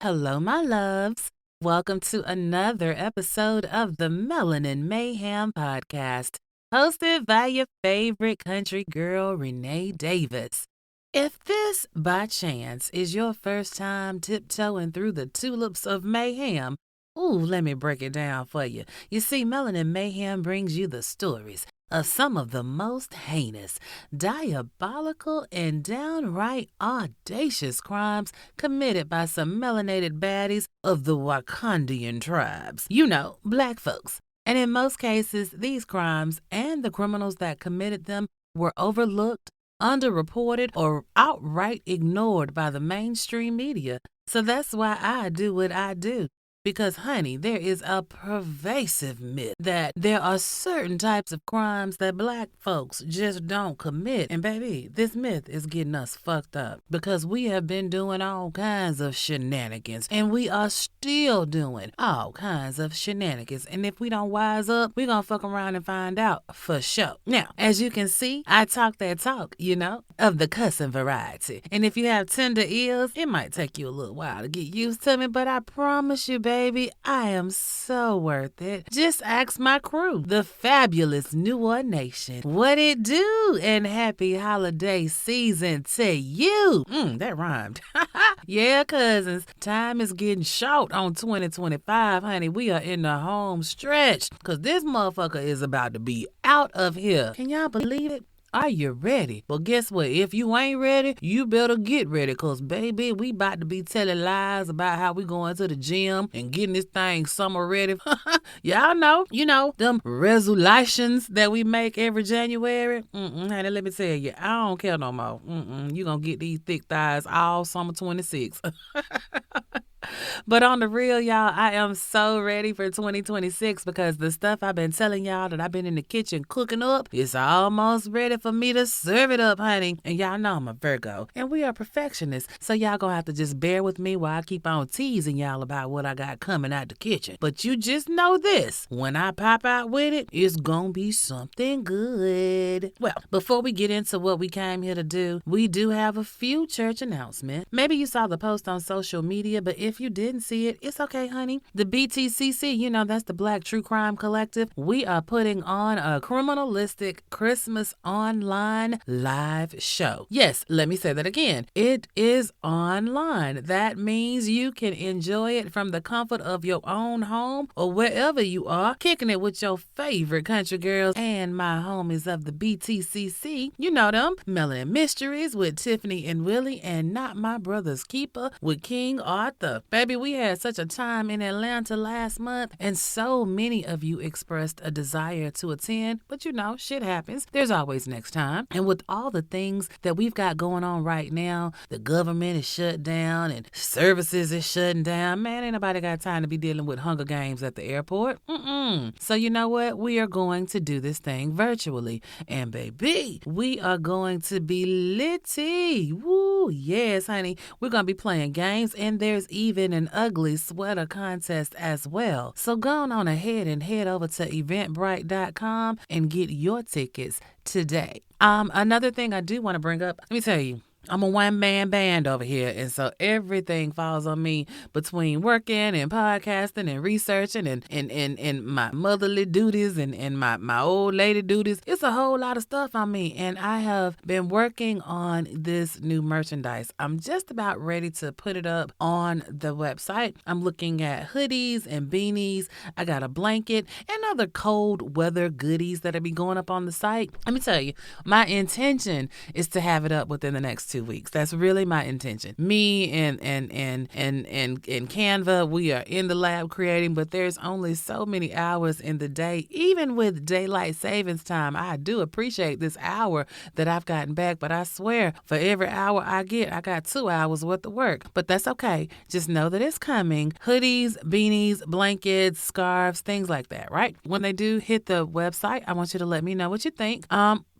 Hello, my loves. Welcome to another episode of the Melanin Mayhem podcast, hosted by your favorite country girl, Renee Davis. If this, by chance, is your first time tiptoeing through the tulips of mayhem, let me break it down for you. You see, Melanin Mayhem brings you the stories of some of the most heinous, diabolical, and downright audacious crimes committed by some melanated baddies of the Wakandian tribes. You know, black folks. And in most cases, these crimes and the criminals that committed them were overlooked, underreported, or outright ignored by the mainstream media. So that's why I do what I do. Because, honey, there is a pervasive myth that there are certain types of crimes that black folks just don't commit. And, baby, this myth is getting us fucked up because we have been doing all kinds of shenanigans and we are still doing all kinds of shenanigans. And if we don't wise up, we're going to fuck around and find out for sure. Now, as you can see, I talk that talk, of the cussing variety. And if you have tender ears, it might take you a little while to get used to me, but I promise you, baby, I am so worth it. Just ask my crew, the fabulous New Orleans Nation, what it do, and happy holiday season to you. That rhymed. Yeah, cousins, time is getting short on 2025, honey. We are in the home stretch because this motherfucker is about to be out of here. Can y'all believe it? Are you ready? Well, guess what? If you ain't ready, you better get ready because, baby, we about to be telling lies about how we going to the gym and getting this thing summer ready. Y'all know, them resolutions that we make every January. Honey, let me tell you, I don't care no more. You gonna get these thick thighs all summer 26. But on the real, y'all, I am so ready for 2026 because the stuff I've been telling y'all that I've been in the kitchen cooking up is almost ready for me to serve it up, honey. And y'all know I'm a Virgo and we are perfectionists. So y'all gonna have to just bear with me while I keep on teasing y'all about what I got coming out the kitchen. But you just know this, when I pop out with it, it's gonna be something good. Well, before we get into what we came here to do, we do have a few church announcements. Maybe you saw the post on social media, but if you didn't see it, it's okay, honey. The BTCC, that's the Black True Crime Collective. We are putting on a criminalistic Christmas online live show. Yes, let me say that again. It is online. That means you can enjoy it from the comfort of your own home or wherever you are, kicking it with your favorite country girls and my homies of the BTCC. You know them, Melanin Mysteries with Tiffany and Willie, and Not My Brother's Keeper with King Arthur. Baby, we had such a time in Atlanta last month, and so many of you expressed a desire to attend, but shit happens. There's always next time. And with all the things that we've got going on right now, the government is shut down and services is shutting down. Man, ain't nobody got time to be dealing with Hunger Games at the airport. So you know what? We are going to do this thing virtually. And baby, we are going to be litty. Woo, yes, honey. We're going to be playing games, and there's even an ugly sweater contest as well. So go on ahead and head over to eventbrite.com and get your tickets today. Another thing I do want to bring up, let me tell you, I'm a one-man band over here, and so everything falls on me between working and podcasting and researching and my motherly duties and my old lady duties. It's a whole lot of stuff on me, and I have been working on this new merchandise. I'm just about ready to put it up on the website. I'm looking at hoodies and beanies. I got a blanket and other cold weather goodies that'll be going up on the site. Let me tell you, my intention is to have it up within the next 2 weeks. That's really my intention. Me and Canva, we are in the lab creating, but there's only so many hours in the day. Even with daylight savings time, I do appreciate this hour that I've gotten back, but I swear for every hour I get, I got 2 hours worth of work. But that's okay. Just know that it's coming. Hoodies, beanies, blankets, scarves, things like that, right? When they do hit the website, I want you to let me know what you think.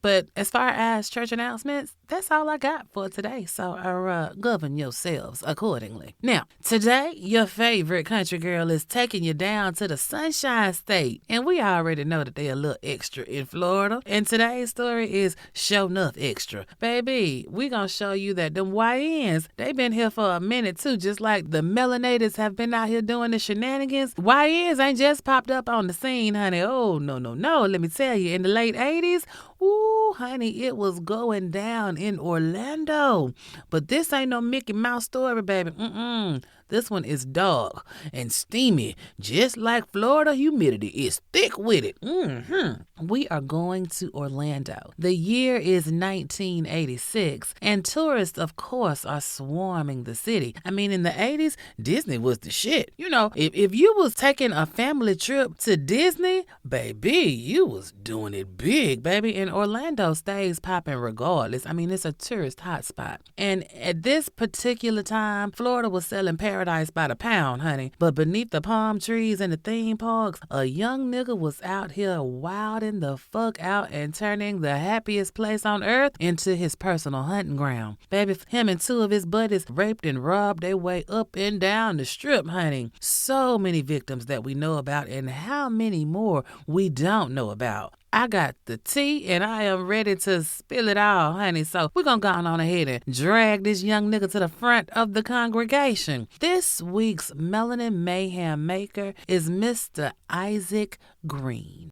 But as far as church announcements, that's all I got for today. So govern yourselves accordingly. Now, today, your favorite country girl is taking you down to the Sunshine State. And we already know that they're a little extra in Florida. And today's story is show enough extra. Baby, we gonna show you that them YNs, they been here for a minute too, just like the melanators have been out here doing the shenanigans. YNs ain't just popped up on the scene, honey. Oh, no. Let me tell you, in the late 80s, ooh, honey, it was going down in Orlando. But this ain't no Mickey Mouse story, baby. This one is dark and steamy, just like Florida humidity is thick with it. We are going to Orlando. The year is 1986, and tourists, of course, are swarming the city. I mean, in the 80s, Disney was the shit. You know, if you was taking a family trip to Disney, baby, you was doing it big, baby. And Orlando stays popping regardless. I mean, it's a tourist hotspot. And at this particular time, Florida was selling paradise by the pound, honey. But beneath the palm trees and the theme parks, a young nigga was out here wilding the fuck out and turning the happiest place on earth into his personal hunting ground. Baby, him and two of his buddies raped and robbed their way up and down the strip, honey. So many victims that we know about, and how many more we don't know about. I got the tea and I am ready to spill it all, honey. So we're going to go on ahead and drag this young nigga to the front of the congregation. This week's Melanin Mayhem maker is Mr. Isaac Green.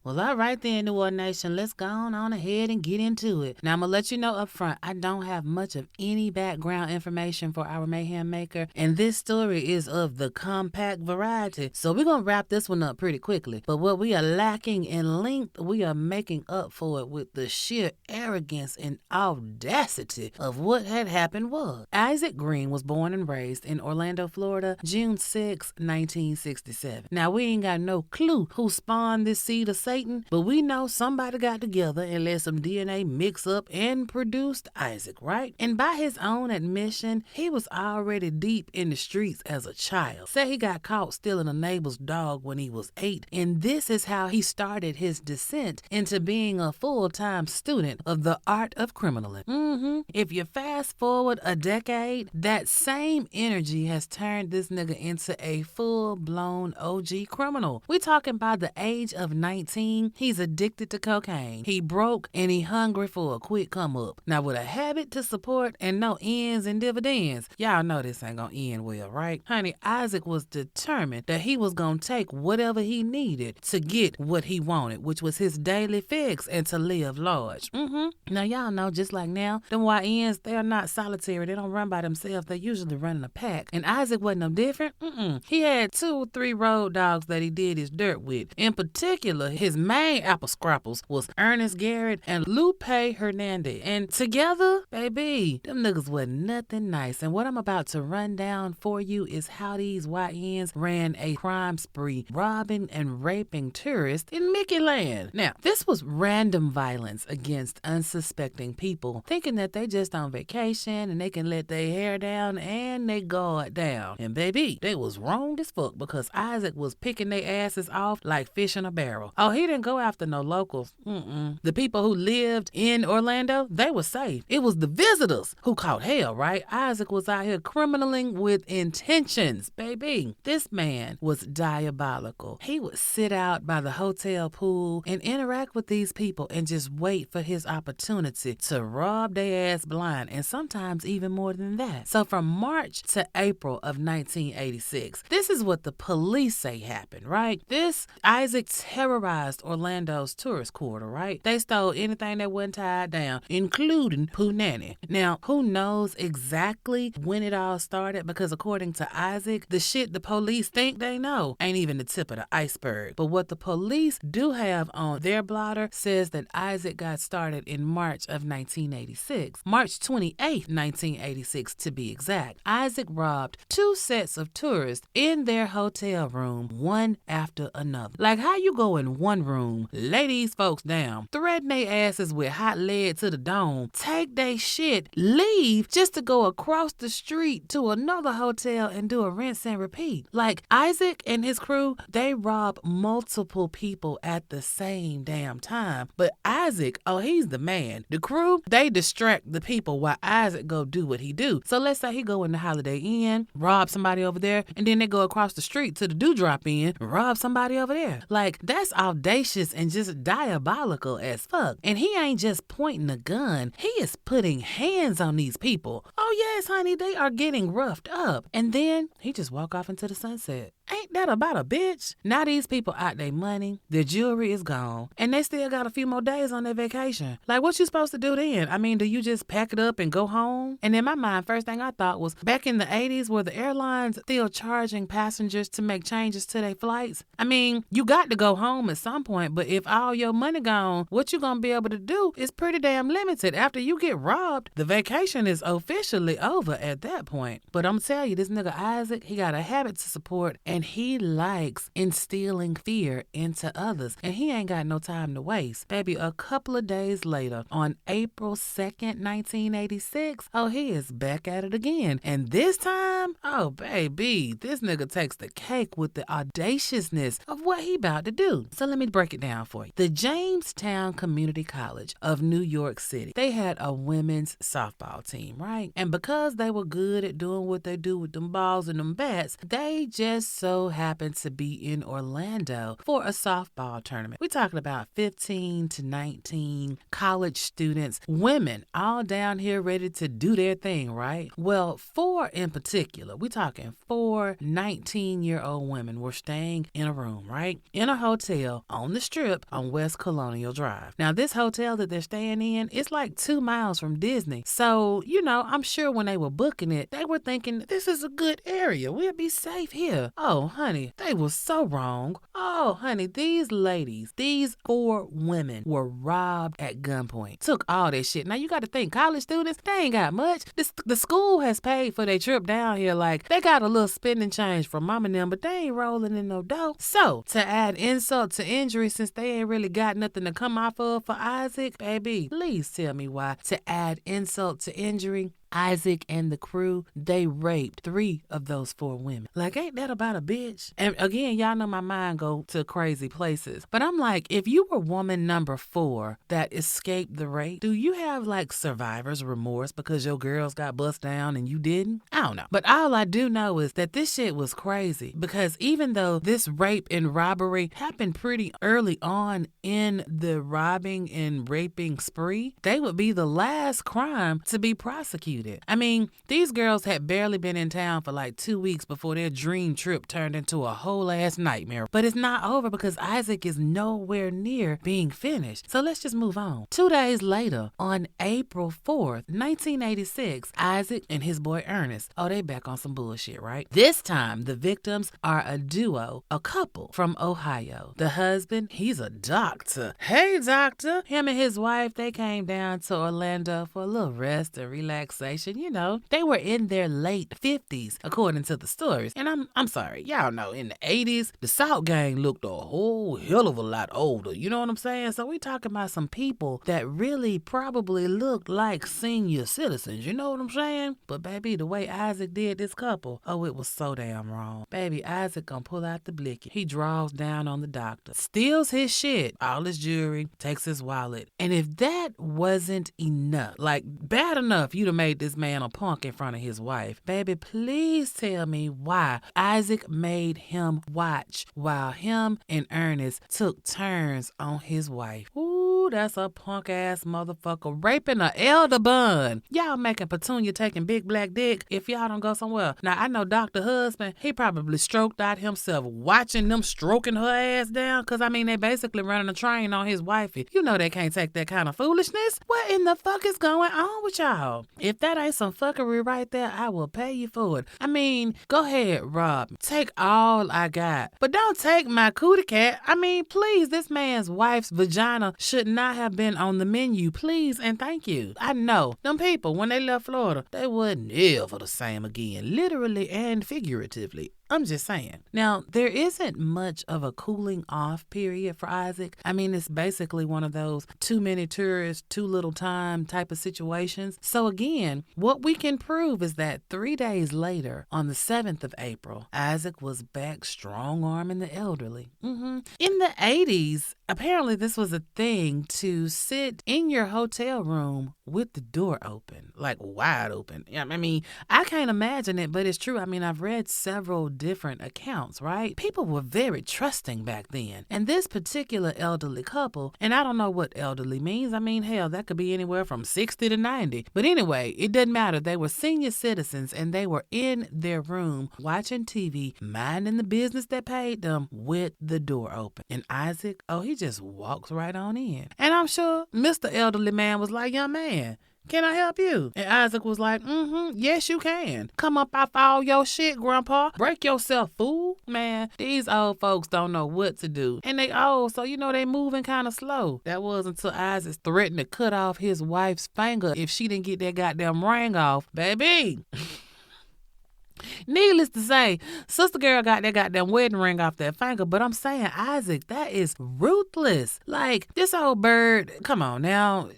Well, all right then, New Orleans Nation, let's go on ahead and get into it. Now, I'm going to let you know up front, I don't have much of any background information for our Mayhem maker, and this story is of the compact variety, so we're going to wrap this one up pretty quickly. But what we are lacking in length, we are making up for it with the sheer arrogance and audacity of what had happened was. Isaac Green was born and raised in Orlando, Florida, June 6, 1967. Now, we ain't got no clue who spawned this seed of Satan, but we know somebody got together and let some DNA mix up and produced Isaac, right? And by his own admission, he was already deep in the streets as a child. Say he got caught stealing a neighbor's dog when he was 8, and this is how he started his descent into being a full-time student of the art of criminaling. If you fast forward a decade, that same energy has turned this nigga into a full-blown OG criminal. We talking by the age of 19, he's addicted to cocaine. He broke and he hungry for a quick come up. Now with a habit to support and no ends and dividends, y'all know this ain't gonna end well, right? Honey, Isaac was determined that he was gonna take whatever he needed to get what he wanted, which was his daily fix and to live large. Now y'all know, just like now, them YNs, they are not solitary. They don't run by themselves. They usually run in a pack. And Isaac wasn't no different. He had 2 or 3 road dogs that he did his dirt with. In particular, his main apple scrapples was Ernest Garrett and Lupe Hernandez. And together, baby, them niggas wasn't nothing nice. And what I'm about to run down for you is how these YNs ran a crime spree, robbing and raping tourists in Mickey Land. Now, this was random violence against unsuspecting people, thinking that they just on vacation and they can let their hair down and they guard down. And baby, they was wrong as fuck, because Isaac was picking their asses off like fish in a barrel. Oh, he didn't go after no locals. The people who lived in Orlando, they were safe. It was the visitors who caught hell, right? Isaac was out here criminaling with intentions, baby. This man was diabolical. He would sit out by the hotel pool and interact with these people and just wait for his opportunity to rob their ass blind, and sometimes even more than that. So from March to April of 1986, this is what the police say happened, right? Isaac terrorized Orlando Orlando's tourist quarter, right? They stole anything that wasn't tied down, including Punani. Now, who knows exactly when it all started? Because according to Isaac, the shit the police think they know ain't even the tip of the iceberg. But what the police do have on their blotter says that Isaac got started in March of 1986. March 28th, 1986 to be exact. Isaac robbed 2 sets of tourists in their hotel room, one after another. Like, how you go in one room, lay these folks down, threaten their asses with hot lead to the dome, take they shit, leave just to go across the street to another hotel and do a rinse and repeat. Like, Isaac and his crew, they rob multiple people at the same damn time. But Isaac, oh, he's the man. The crew, they distract the people while Isaac go do what he do. So let's say he go in the Holiday Inn, rob somebody over there, and then they go across the street to the Dewdrop Inn, rob somebody over there. Like, that's audacious and just diabolical as fuck. And he ain't just pointing a gun. He is putting hands on these people. Oh yes, honey, they are getting roughed up. And then he just walk off into the sunset. Ain't that about a bitch? Now these people out their money, their jewelry is gone, and they still got a few more days on their vacation. Like, what you supposed to do then? I mean, do you just pack it up and go home? And in my mind, first thing I thought was, back in the 80s, were the airlines still charging passengers to make changes to their flights? I mean, you got to go home at some point, but if all your money gone, what you gonna be able to do is pretty damn limited. After you get robbed, the vacation is officially over at that point. But I'm telling you, this nigga Isaac, he got a habit to support, and he likes instilling fear into others. And he ain't got no time to waste. Baby, a couple of days later, on April 2nd, 1986, oh, he is back at it again. And this time, oh, baby, this nigga takes the cake with the audaciousness of what he about to do. So let me break it down for you. The Jamestown Community College of New York City, they had a women's softball team, right? And because they were good at doing what they do with them balls and them bats, they just so happened to be in Orlando for a softball tournament. We're talking about 15 to 19 college students, women, all down here ready to do their thing, right? Well, 4 in particular, we're talking 4 19-year-old women were staying in a room, right? In a hotel on the Strip on West Colonial Drive. Now, this hotel that they're staying in, it's like 2 miles from Disney. So, you know, I'm sure when they were booking it, they were thinking, this is a good area. We'll be safe here. Oh, honey, they were so wrong. Oh, honey, these ladies, these 4 women were robbed at gunpoint. Took all their shit. Now, you got to think, college students, they ain't got much. The school has paid for their trip down here. Like, they got a little spending change from mom and them, but they ain't rolling in no dough. So, to add insult to injury, since they ain't really got nothing to come off of for Isaac, baby, please tell me why. To add insult to injury, Isaac and the crew, they raped 3 of those 4 women. Like, ain't that about a bitch? And again, y'all know my mind go to crazy places. But I'm like, if you were woman number 4 that escaped the rape, do you have like survivor's remorse because your girls got bust down and you didn't? I don't know. But all I do know is that this shit was crazy, because even though this rape and robbery happened pretty early on in the robbing and raping spree, they would be the last crime to be prosecuted. I mean, these girls had barely been in town for like 2 weeks before their dream trip turned into a whole ass nightmare. But it's not over, because Isaac is nowhere near being finished. So let's just move on. 2 days later, on April 4th, 1986, Isaac and his boy Ernest, oh, they back on some bullshit, right? This time, the victims are a duo, a couple from Ohio. The husband, he's a doctor. Hey, doctor. Him and his wife, they came down to Orlando for a little rest and relaxation. You know, they were in their late 50s, according to the stories. And I'm sorry, y'all know, in the 80s, the Salt Gang looked a whole hell of a lot older. You know what I'm saying? So we talking about some people that really probably looked like senior citizens. You know what I'm saying? But baby, the way Isaac did this couple, oh, it was so damn wrong. Baby, Isaac gonna pull out the blicky. He draws down on the doctor, steals his shit, all his jewelry, takes his wallet. And if that wasn't enough, like bad enough, you'd have made this man a punk in front of his wife. Baby, please tell me why Isaac made him watch while him and Ernest took turns on his wife. Ooh, Ooh, that's a punk ass motherfucker raping an elder bun. Y'all making Petunia taking big black dick if y'all don't go somewhere. Now, I know Dr. Husband, he probably stroked out himself watching them stroking her ass down, because, I mean, they basically running a train on his wifey. You know they can't take that kind of foolishness. What in the fuck is going on with y'all? If that ain't some fuckery right there, I will pay you for it. I mean, go ahead, Rob. Take all I got. But don't take my cootie cat. I mean, please, this man's wife's vagina should not have been on the menu. Please and thank you. I know. Them people, when they left Florida, they wasn't ever the same again. Literally and figuratively. I'm just saying. Now, there isn't much of a cooling off period for Isaac. I mean, it's basically one of those too many tourists, too little time type of situations. So again, what we can prove is that 3 days later, on the 7th of April, Isaac was back strong-arming the elderly. In the 80s, apparently this was a thing to sit in your hotel room with the door open, like wide open. I mean, I can't imagine it, but it's true. I mean, I've read several different accounts, right? People were very trusting back then. And this particular elderly couple, and I don't know what elderly means. I mean, hell, that could be anywhere from 60 to 90. But anyway, it doesn't matter. They were senior citizens and they were in their room watching TV, minding the business that paid them with the door open. And Isaac, he just walks right on in. And I'm sure Mr. Elderly Man was like, young man, can I help you? And Isaac was like, yes, you can. Come up off all your shit, Grandpa. Break yourself, fool. Man, these old folks don't know what to do. And they old, so you know they moving kind of slow. That was until Isaac threatened to cut off his wife's finger if she didn't get that goddamn ring off. Baby. Needless to say, sister girl got that goddamn wedding ring off that finger, but I'm saying, Isaac, that is ruthless. Like, this old bird, come on now.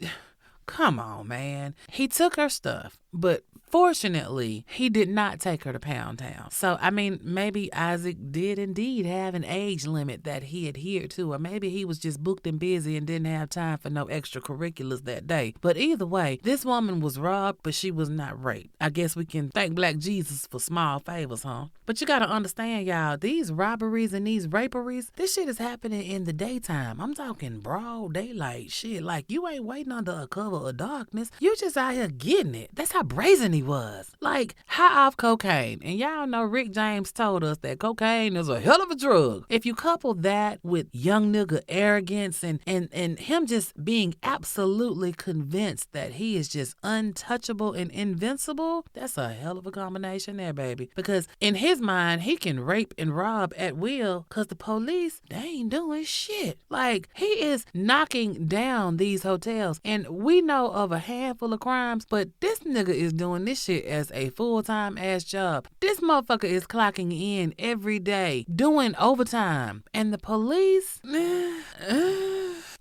Come on, man. He took her stuff, but fortunately, he did not take her to Pound Town. So, I mean, maybe Isaac did indeed have an age limit that he adhered to, or maybe he was just booked and busy and didn't have time for no extracurriculars that day. But either way, this woman was robbed, but she was not raped. I guess we can thank Black Jesus for small favors, huh? But you gotta understand, y'all, these robberies and these raperies, this shit is happening in the daytime. I'm talking broad daylight shit. Like, you ain't waiting under a cover of darkness. You just out here getting it. That's how brazen he was. Like, high off cocaine. And y'all know Rick James told us that cocaine is a hell of a drug. If you couple that with young nigga arrogance and him just being absolutely convinced that he is just untouchable and invincible, that's a hell of a combination there, baby. Because in his mind, he can rape and rob at will because the police, they ain't doing shit. Like, he is knocking down these hotels. And we know of a handful of crimes, but this nigga is doing this shit as a full-time ass job. This motherfucker is clocking in every day, doing overtime. And the police,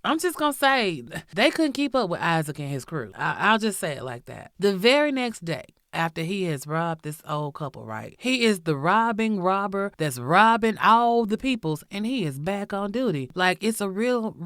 I'm just gonna say, they couldn't keep up with Isaac and his crew. I'll just say it like that. The very next day, after he has robbed this old couple, right? He is the robbing robber that's robbing all the peoples, and he is back on duty. Like, it's a real,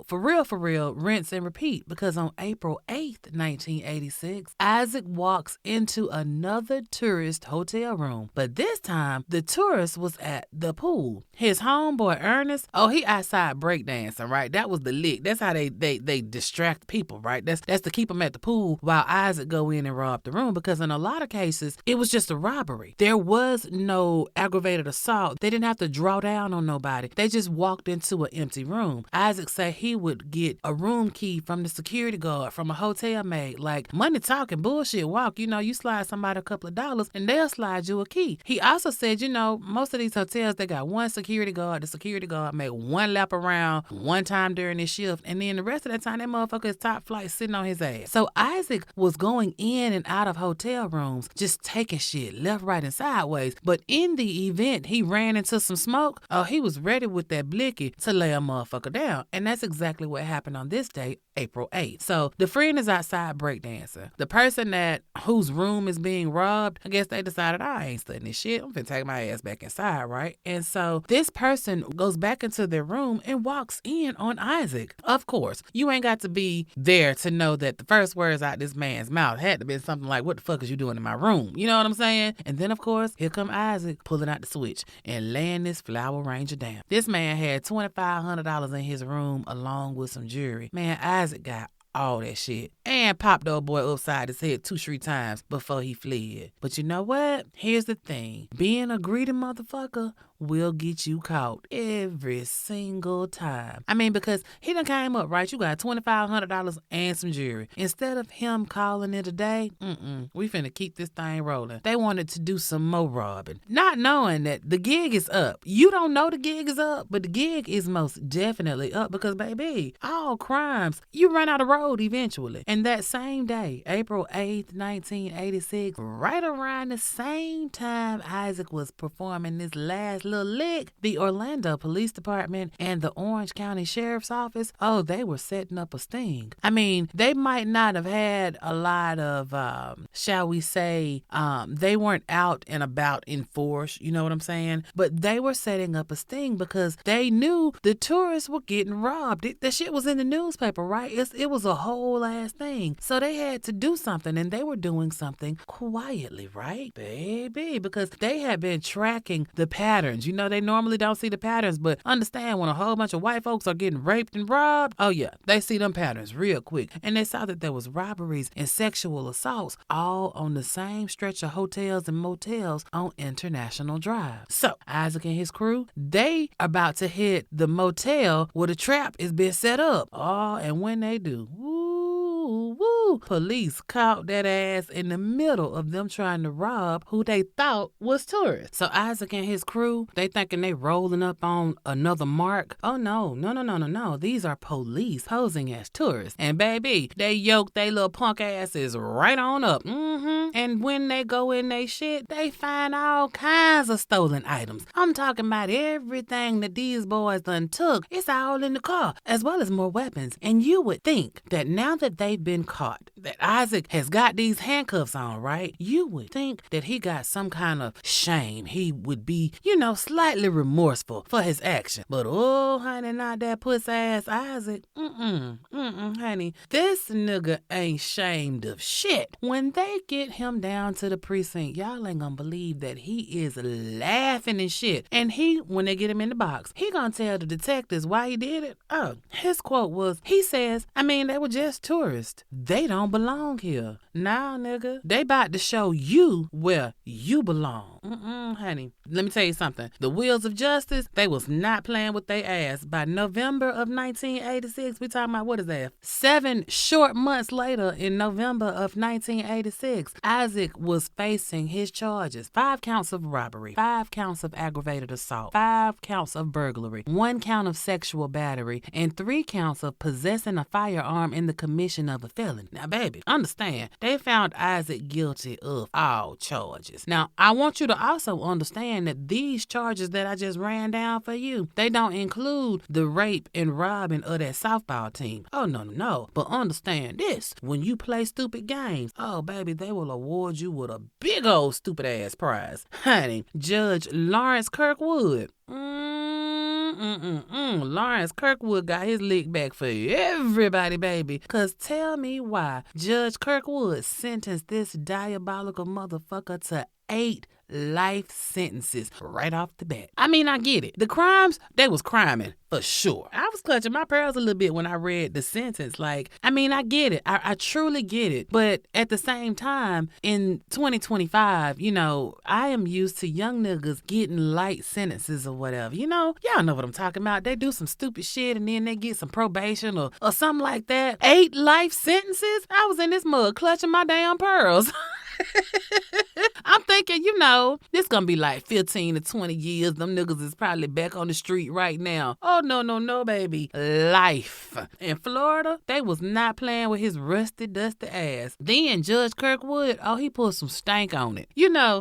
for real, rinse and repeat. Because on April 8th, 1986, Isaac walks into another tourist hotel room. But this time, the tourist was at the pool. His homeboy, Ernest, he outside breakdancing, right? That was the lick. That's how they distract people, right? That's to keep them at the pool while Isaac go in and rob the room. Because in a lot of cases, it was just a robbery. There was no aggravated assault. They didn't have to draw down on nobody. They just walked into an empty room. Isaac said he would get a room key from the security guard, from a hotel maid. Like, money talking, bullshit walk. You know, you slide somebody a couple of dollars and they'll slide you a key. He also said, you know, most of these hotels, they got one security guard. The security guard made one lap around one time during his shift, and then the rest of the time, that motherfucker is top flight sitting on his ass. So Isaac was going in and out of hotel rooms, just taking shit left, right, and sideways. But in the event he ran into some smoke, he was ready with that blicky to lay a motherfucker down. And that's exactly what happened on this day, April 8th. So the friend is outside breakdancing. The person whose room is being robbed, I guess they decided, I ain't studying this shit. I'm finna take my ass back inside, right? And so this person goes back into their room and walks in on Isaac. Of course, you ain't got to be there to know that the first words out this man's mouth had to be something like, what the fuck is you doing in my room? You know what I'm saying? And then, of course, here come Isaac pulling out the switch and laying this Flower Ranger down. This man had $2,500 in his room along with some jewelry. Man, Isaac got all that shit and popped old boy upside his head 2-3 times before he fled. But you know what? Here's the thing. Being a greedy motherfucker will get you caught every single time. I mean, because he done came up, right? You got $2,500 and some jewelry. Instead of him calling it a day, we finna keep this thing rolling. They wanted to do some more robbing, not knowing that the gig is up. You don't know the gig is up, but the gig is most definitely up because, baby, all crimes, you run out of road eventually. And that same day, April 8th, 1986, right around the same time Isaac was performing this last little lick, the Orlando Police Department and the Orange County Sheriff's Office, they were setting up a sting. I mean, they might not have had a lot of, shall we say, they weren't out and about in force, you know what I'm saying? But they were setting up a sting because they knew the tourists were getting robbed. The shit was in the newspaper, right? It was a whole ass thing. So they had to do something, and they were doing something quietly, right, baby? Because they had been tracking the patterns. You know, they normally don't see the patterns, but understand when a whole bunch of white folks are getting raped and robbed, oh yeah, they see them patterns real quick. And they saw that there was robberies and sexual assaults all on the same stretch of hotels and motels on International Drive. So Isaac and his crew, they about to hit the motel where the trap is being set up. Oh, and when they do, police caught that ass in the middle of them trying to rob who they thought was tourists. So Isaac and his crew, they thinking they rolling up on another mark. Oh no. These are police posing as tourists. And baby, they yoked they little punk asses right on up. And when they go in they shit, they find all kinds of stolen items. I'm talking about everything that these boys done took. It's all in the car, as well as more weapons. And you would think that now that they've been caught, that Isaac has got these handcuffs on, right? You would think that he got some kind of shame. He would be, slightly remorseful for his action. But oh, honey, not that puss ass Isaac. Honey. This nigga ain't shamed of shit. When they get him down to the precinct, y'all ain't gonna believe that he is laughing and shit. And when they get him in the box, he gonna tell the detectives why he did it. Oh, his quote was, he says, they were just tourists. They don't belong here. Nah, nigga. They about to show you where you belong. Honey. Let me tell you something. The wheels of justice, they was not playing with their ass. By November of 1986, we talking about, what is that? 7 short months later, in November of 1986, Isaac was facing his charges. 5 counts of robbery, 5 counts of aggravated assault, 5 counts of burglary, 1 count of sexual battery, and 3 counts of possessing a firearm in the commission of a felony. Now, baby, understand, they found Isaac guilty of all charges. Now, I want you to also understand that these charges that I just ran down for you, they don't include the rape and robbing of that softball team. Oh, no. But understand this, when you play stupid games, oh, baby, they will award you with a big old stupid ass prize. Honey, Judge Lawrence Kirkwood. Lawrence Kirkwood got his lick back for everybody, baby. Cause tell me why Judge Kirkwood sentenced this diabolical motherfucker to 8 life sentences right off the bat. I get it. The crimes, they was criming for sure. I was clutching my pearls a little bit when I read the sentence. I get it. I truly get it. But at the same time, in 2025, I am used to young niggas getting light sentences or whatever. Y'all know what I'm talking about. They do some stupid shit and then they get some probation or something like that. 8 life sentences? I was in this mug clutching my damn pearls. I'm thinking, this gonna be like 15 to 20 years. Them niggas is probably back on the street right now. Oh, no, baby. Life. In Florida, they was not playing with his rusty, dusty ass. Then Judge Kirkwood, he put some stank on it.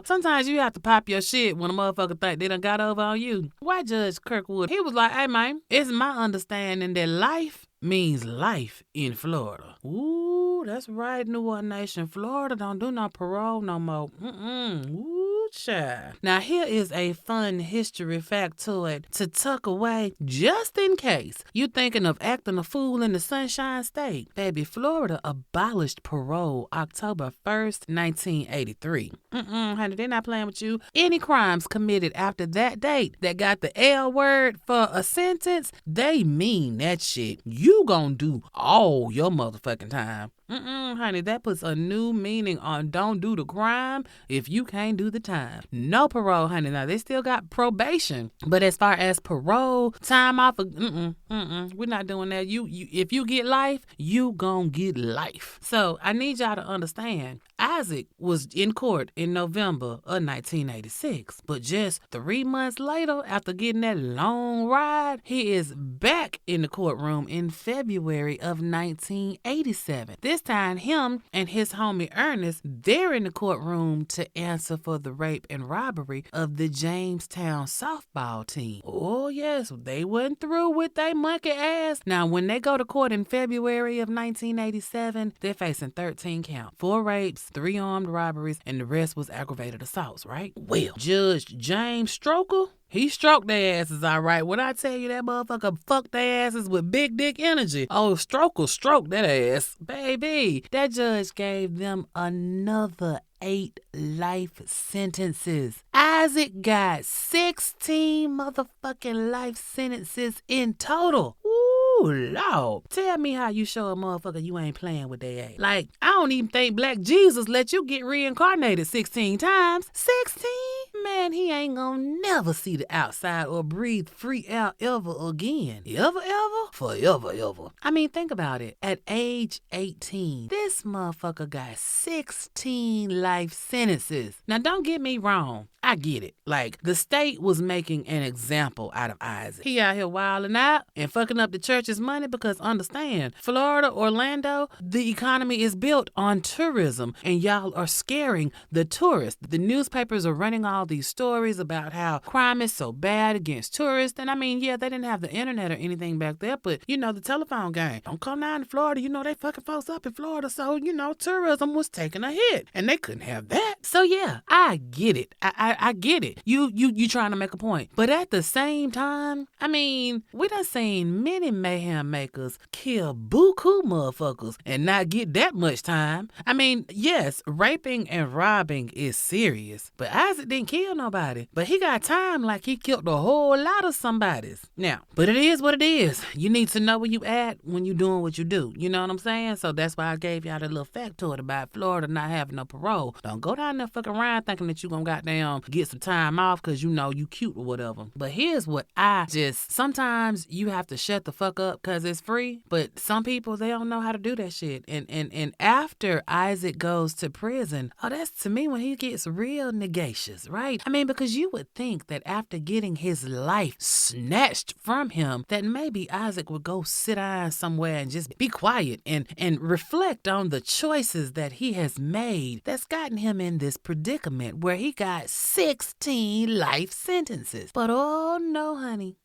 Sometimes you have to pop your shit when a motherfucker think they done got over on you. Why Judge Kirkwood? He was like, hey, man, it's my understanding that life means life in Florida. Ooh, that's right, New Orleans Nation. Florida don't do no parole no more. Ooh, child. Now, here is a fun history factoid to tuck away just in case you thinking of acting a fool in the Sunshine State. Baby, Florida abolished parole October 1st, 1983. Honey, they're not playing with you. Any crimes committed after that date that got the L word for a sentence, they mean that shit. You gonna do all your motherfucking time. Honey, that puts a new meaning on don't do the crime if you can't do the time. No parole, honey. Now, they still got probation. But as far as parole, time off, we're not doing that. You, if you get life, you gonna get life. So I need y'all to understand, Isaac was in court in November of 1986. But just 3 months later, after getting that long ride, he is back in the courtroom in February of 1987. This time, him and his homie Ernest, they're in the courtroom to answer for the rape and robbery of the Jamestown softball team. Oh, yes, they wasn't through with they monkey ass. Now, when they go to court in February of 1987, they're facing 13 counts, 4 rapes, 3 armed robberies, and the rest was aggravated assaults, right? Well, Judge James Stroker, he stroked their asses all right. When I tell you that motherfucker fucked their asses with big dick energy, oh, Stroker stroked that ass. Baby, that judge gave them another 8 life sentences. Isaac got 16 motherfucking life sentences in total. Ooh, Lord. Tell me how you show a motherfucker you ain't playing with their ass. Like, I don't even think Black Jesus let you get reincarnated 16 times. 16? Man, he ain't gonna never see the outside or breathe free air ever again. Ever? Forever. I mean, think about it. At age 18, this motherfucker got 16 life sentences. Now, don't get me wrong. I get it. Like, the state was making an example out of Isaac. He out here wilding out and fucking up the church's money because, understand, Florida, Orlando, the economy is built on tourism, and y'all are scaring the tourists. The newspapers are running all these stories about how crime is so bad against tourists. And I mean, yeah, they didn't have the internet or anything back there, but, you know, the telephone game. Don't come down to Florida. You know, they fucking folks up in Florida. So, you know, tourism was taking a hit, and they couldn't have that. So, yeah, I get it. I get it. You trying to make a point. But at the same time, I mean, we done seen many mayhem makers kill buku motherfuckers and not get that much time. I mean, yes, raping and robbing is serious, but Isaac didn't kill nobody. But he got time like he killed a whole lot of somebodies. Now, but it is what it is. You need to know where you at when you doing what you do. You know what I'm saying? So that's why I gave y'all that little factoid about Florida not having no parole. Don't go down there fucking around thinking that you gonna goddamn get some time off because you know you cute or whatever. But here's what sometimes you have to shut the fuck up because it's free, but some people, they don't know how to do that shit. And after Isaac goes to prison, that's to me when he gets real negacious, right? I mean, because you would think that after getting his life snatched from him, that maybe Isaac would go sit down somewhere and just be quiet and reflect on the choices that he has made that's gotten him in this predicament where he got 16 life sentences. But oh no, honey.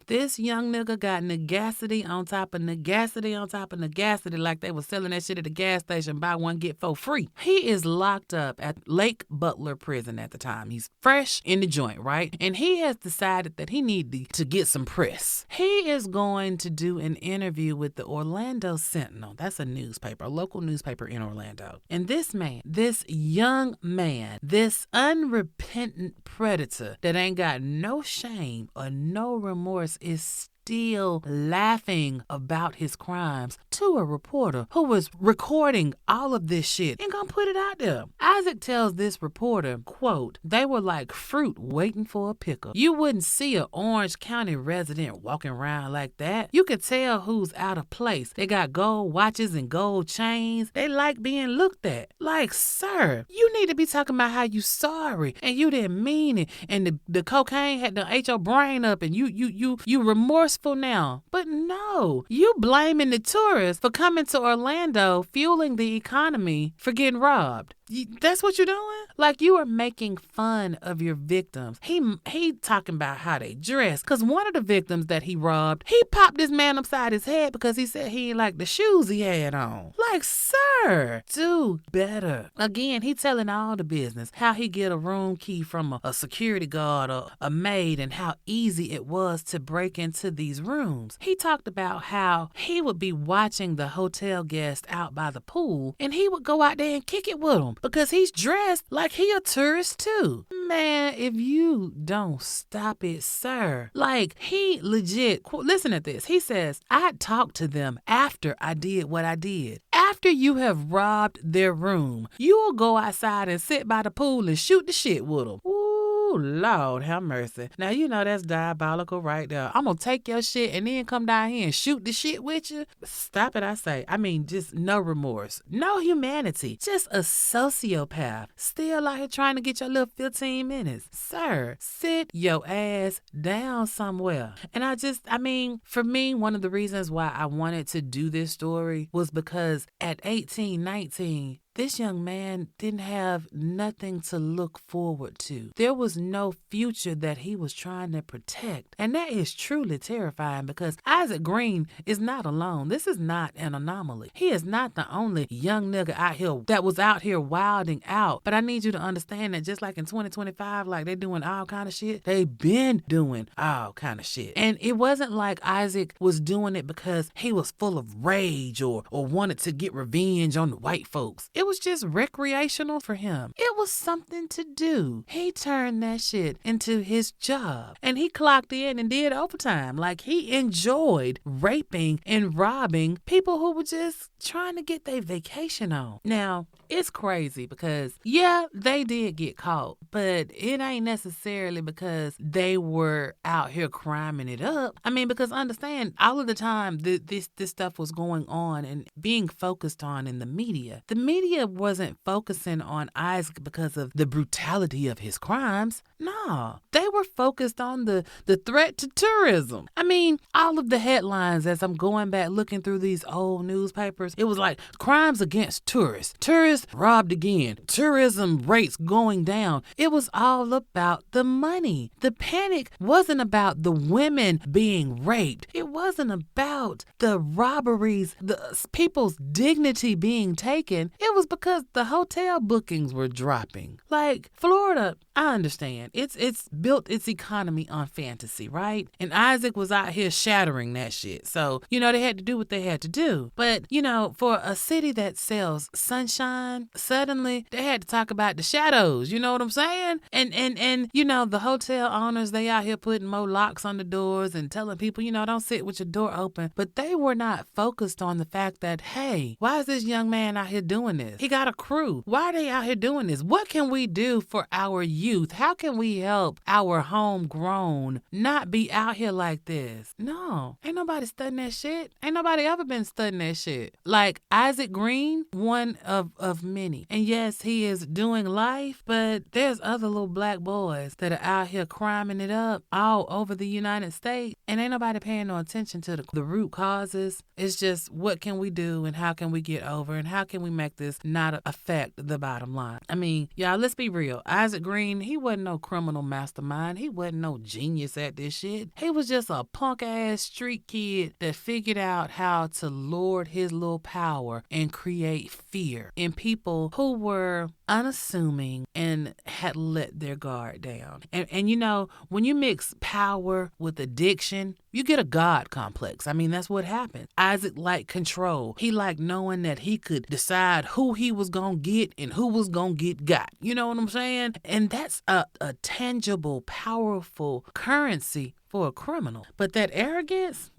This young nigga got negacity on top of negacity on top of negacity, like they was selling that shit at the gas station, buy one, get 4 free. He is locked up at Lake Butler Prison at the time. He's fresh in the joint, right? And he has decided that he needs to get some press. He is going to do an interview with the Orlando Sentinel. That's a newspaper, a local newspaper in Orlando. And this man, this young man, this unrepentant predator that ain't got no shame or no remorse is still laughing about his crimes to a reporter who was recording all of this shit and gonna put it out there. Isaac tells this reporter, quote, "They were like fruit waiting for a picker. You wouldn't see an Orange County resident walking around like that. You could tell who's out of place. They got gold watches and gold chains. They like being looked at. Like, sir, you need to be talking about how you sorry and you didn't mean it and the cocaine had to ate your brain up and you remorseful now." But no, you blaming the tourists for coming to Orlando, fueling the economy for getting robbed. That's what you're doing? Like, you are making fun of your victims. He talking about how they dress. Because one of the victims that he robbed, he popped this man upside his head because he said he didn't like the shoes he had on. Like, sir, do better. Again, he telling all the business. How he get a room key from a security guard or a maid and how easy it was to break into these rooms. He talked about how he would be watching the hotel guest out by the pool and he would go out there and kick it with him because he's dressed like he a tourist too. Man, if you don't stop it, sir. Like, he legit, listen to this. He says, I talked to them after I did what I did. After you have robbed their room, you will go outside and sit by the pool and shoot the shit with them. Ooh, Lord, have mercy. Now, you know that's diabolical right there. I'm going to take your shit and then come down here and shoot the shit with you. Stop it, I say. I mean, just no remorse, no humanity, just a sociopath still out here trying to get your little 15 minutes. Sir, sit your ass down somewhere. And I mean, for me, one of the reasons why I wanted to do this story was because at 18, 19, this young man didn't have nothing to look forward to. There was no future that he was trying to protect. And that is truly terrifying because Isaac Green is not alone. This is not an anomaly. He is not the only young nigga out here that was out here wilding out. But I need you to understand that just like in 2025, like they doing all kind of shit, they been doing all kind of shit. And it wasn't like Isaac was doing it because he was full of rage or wanted to get revenge on the white folks. It was just recreational for him. It was something to do. He turned that shit into his job. And he clocked in and did overtime. Like, he enjoyed raping and robbing people who were just trying to get their vacation on. Now, it's crazy because, yeah, they did get caught, but it ain't necessarily because they were out here criming it up. I mean, because understand, all of the time this stuff was going on and being focused on in the media. The media wasn't focusing on Isaac because of the brutality of his crimes. No, they were focused on the threat to tourism. I mean, all of the headlines as I'm going back looking through these old newspapers, it was like crimes against tourists. Tourists robbed again. Tourism rates going down. It was all about the money. The panic wasn't about the women being raped. It wasn't about the robberies, the people's dignity being taken. It was because the hotel bookings were dropping. Like, Florida, I understand. It's built its economy on fantasy, right? And Isaac was out here shattering that shit. So, you know, they had to do what they had to do. But, you know, for a city that sells sunshine, suddenly they had to talk about the shadows. You know what I'm saying? And you know, the hotel owners, they out here putting more locks on the doors and telling people, you know, don't sit with your door open. But they were not focused on the fact that, hey, why is this young man out here doing this? He got a crew. Why are they out here doing this? What can we do for our youth? How can we help our homegrown not be out here like this? No, ain't nobody studying that shit. Ain't nobody ever been studying that shit. Like Isaac Green, one of many. And yes, he is doing life, but there's other little black boys that are out here criming it up all over the United States. And ain't nobody paying no attention to the root causes. It's just what can we do and how can we get over and how can we make this not affect the bottom line? I mean, y'all, let's be real. Isaac Green, he wasn't no criminal mastermind. He wasn't no genius at this shit. He was just a punk ass street kid that figured out how to lord his little power and create fear in people who were unassuming and had let their guard down. And you know, when you mix power with addiction, you get a God complex. I mean, that's what happened. Isaac liked control. He liked knowing that he could decide who he was going to get and who was going to get got. You know what I'm saying? And that's a tangible, powerful currency for a criminal. But that arrogance,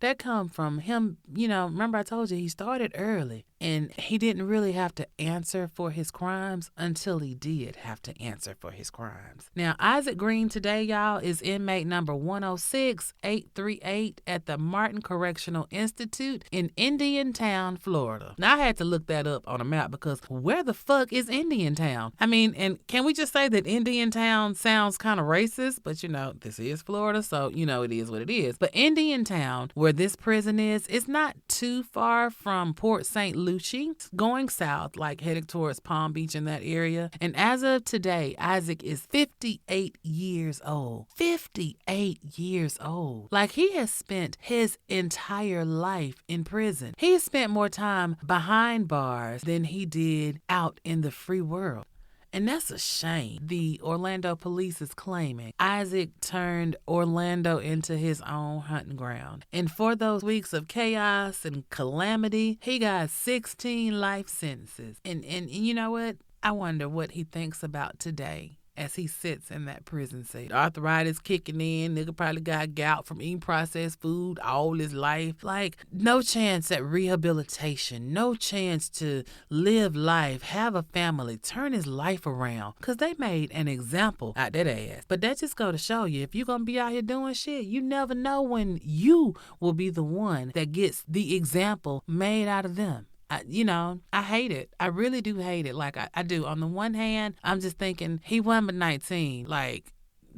that come from him. You know, remember I told you he started early and he didn't really have to answer for his crimes until he did have to answer for his crimes. Now, Isaac Green today, y'all, is inmate number 106838 at the Martin Correctional Institute in Indiantown, Florida. Now, I had to look that up on a map because where the fuck is Indiantown? I mean, and can we just say that Indiantown sounds kind of racist? But, you know, this is Florida, so, you know, it is what it is. But Indiantown, where this prison is not too far from Port St. Lucie, going south, like heading towards Palm Beach in that area. And as of today, Isaac is 58 years old. 58 years old. Like, he has spent his entire life in prison. He spent more time behind bars than he did out in the free world. And that's a shame. The Orlando police is claiming Isaac turned Orlando into his own hunting ground. And for those weeks of chaos and calamity, he got 16 life sentences. And you know what? I wonder what he thinks about today as he sits in that prison seat. Arthritis kicking in. Nigga probably got gout from eating processed food all his life. Like, no chance at rehabilitation. No chance to live life, have a family, turn his life around. Because they made an example out that ass. But that just go to show you, if you're going to be out here doing shit, you never know when you will be the one that gets the example made out of them. I hate it. I really do hate it. Like, I do. On the one hand, I'm just thinking he wasn't but 19. Like,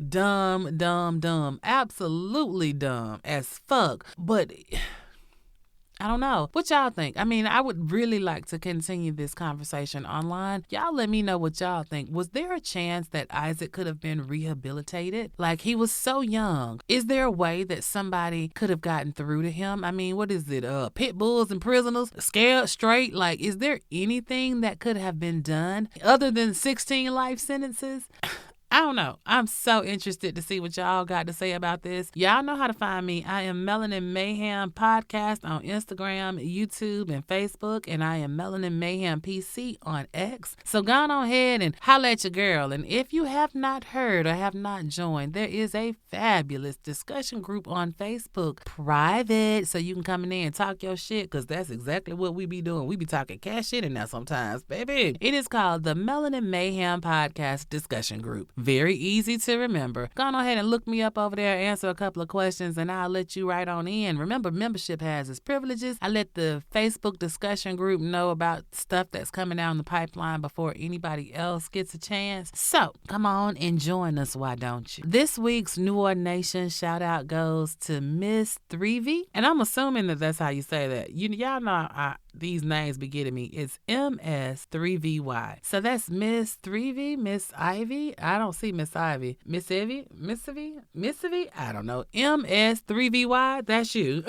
dumb. Absolutely dumb as fuck. But I don't know. What y'all think? I mean, I would really like to continue this conversation online. Y'all let me know what y'all think. Was there a chance that Isaac could have been rehabilitated? Like, he was so young. Is there a way that somebody could have gotten through to him? I mean, what is it? Pit bulls and prisoners? Scared straight? Like, is there anything that could have been done other than 16 life sentences? I don't know. I'm so interested to see what y'all got to say about this. Y'all know how to find me. I am Melanin Mayhem Podcast on Instagram, YouTube, and Facebook. And I am Melanin Mayhem PC on X. So go on ahead and holla at your girl. And if you have not heard or have not joined, there is a fabulous discussion group on Facebook, private. So you can come in there and talk your shit, because that's exactly what we be doing. We be talking cash shit in there sometimes, baby. It is called the Melanin Mayhem Podcast Discussion Group. Very easy to remember. Go on ahead and look me up over there, answer a couple of questions, and I'll let you right on in. Remember, membership has its privileges. I let the Facebook discussion group know about stuff that's coming down the pipeline before anybody else gets a chance. So come on and join us, why don't you? This week's New Orleans Nation shout out goes to Miss 3V, and I'm assuming that that's how you say that. Y'all know these names be getting me. It's MS3VY. So that's Miss 3V, Miss Ivy. I don't see Miss Ivy. Miss Ivy? Miss Ivy? I don't know. MS3VY, that's you.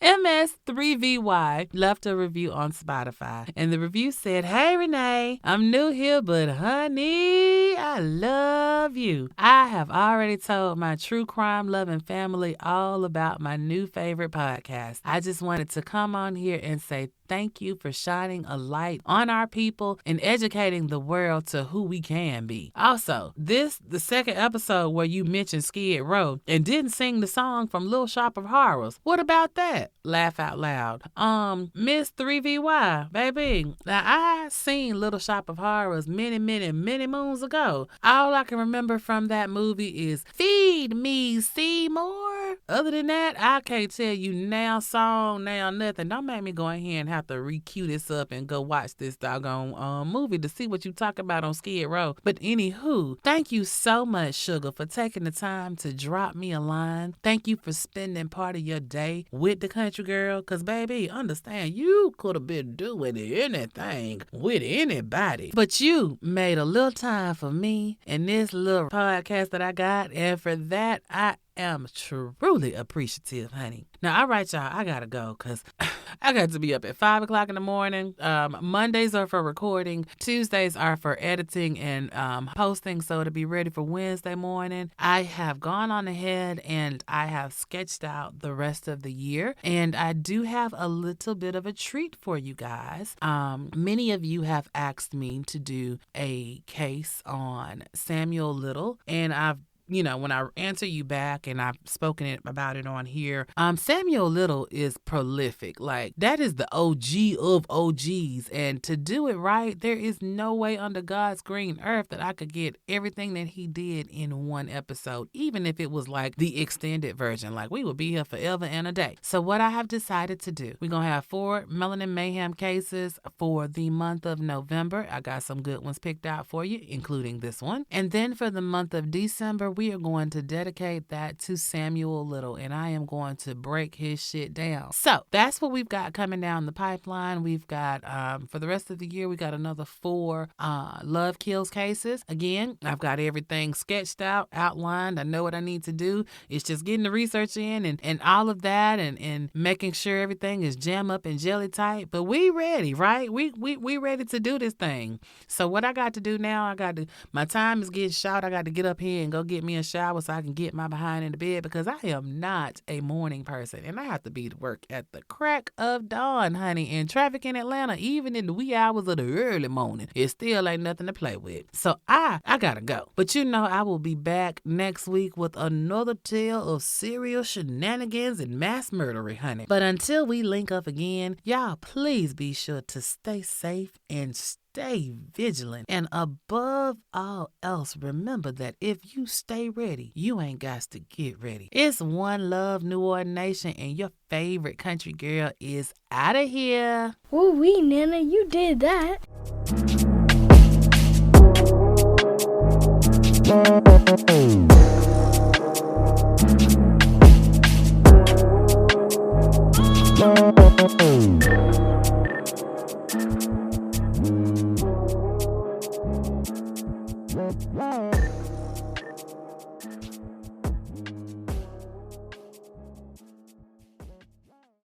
MS3VY left a review on Spotify, and the review said, "Hey Renee, I'm new here, but honey, I love you. I have already told my true crime loving family all about my new favorite podcast. I just wanted to come on here and say thank you for shining a light on our people and educating the world to who we can be. Also, the second episode where you mentioned Skid Row and didn't sing the song from Little Shop of Horrors. What about that? Laugh out loud. Miss 3VY, baby. Now, I seen Little Shop of Horrors many moons ago. All I can remember from that movie is Feed Me, Seymour. Other than that, I can't tell you now song, now nothing. Don't make me go in here and have to re-cue this up and go watch this doggone movie to see what you talk about on Skid Row. But anywho, thank you so much, Sugar, for taking the time to drop me a line. Thank you for spending part of your day with the country girl. Because, baby, understand, you could have been doing anything with anybody. But you made a little time for me and this little podcast that I got. And for that, I am truly appreciative, honey. Now, all right, y'all, I gotta go because I got to be up at 5 o'clock in the morning. Mondays are for recording. Tuesdays are for editing and posting, so to be ready for Wednesday morning. I have gone on ahead and I have sketched out the rest of the year, and I do have a little bit of a treat for you guys. Many of you have asked me to do a case on Samuel Little, and when I answer you back, and I've spoken about it on here, Samuel Little is prolific. Like, that is the OG of OGs. And to do it right, there is no way under God's green earth that I could get everything that he did in one episode, even if it was like the extended version. Like, we would be here forever and a day. So what I have decided to do, we're going to have 4 Melanin Mayhem cases for the month of November. I got some good ones picked out for you, including this one. And then for the month of December, we are going to dedicate that to Samuel Little, and I am going to break his shit down. So that's what we've got coming down the pipeline. We've got, for the rest of the year, we got another 4 Love Kills cases. Again, I've got everything sketched out, outlined. I know what I need to do. It's just getting the research in and all of that and making sure everything is jam up and jelly tight. But we ready, right? We ready to do this thing. So what I got to do now, my time is getting short. I got to get up here and go get me a shower so I can get my behind in the bed, because I am not a morning person and I have to be to work at the crack of dawn, honey. And traffic in Atlanta, even in the wee hours of the early morning, it still ain't nothing to play with. So I gotta go. But I will be back next week with another tale of serial shenanigans and mass murdery, honey. But until we link up again, y'all please be sure to stay safe and stay vigilant. And above all else, remember that if you stay ready, you ain't got to get ready. It's one love, New Orleans Nation, and your favorite country girl is out of here. Woo-wee, Nana, you did that.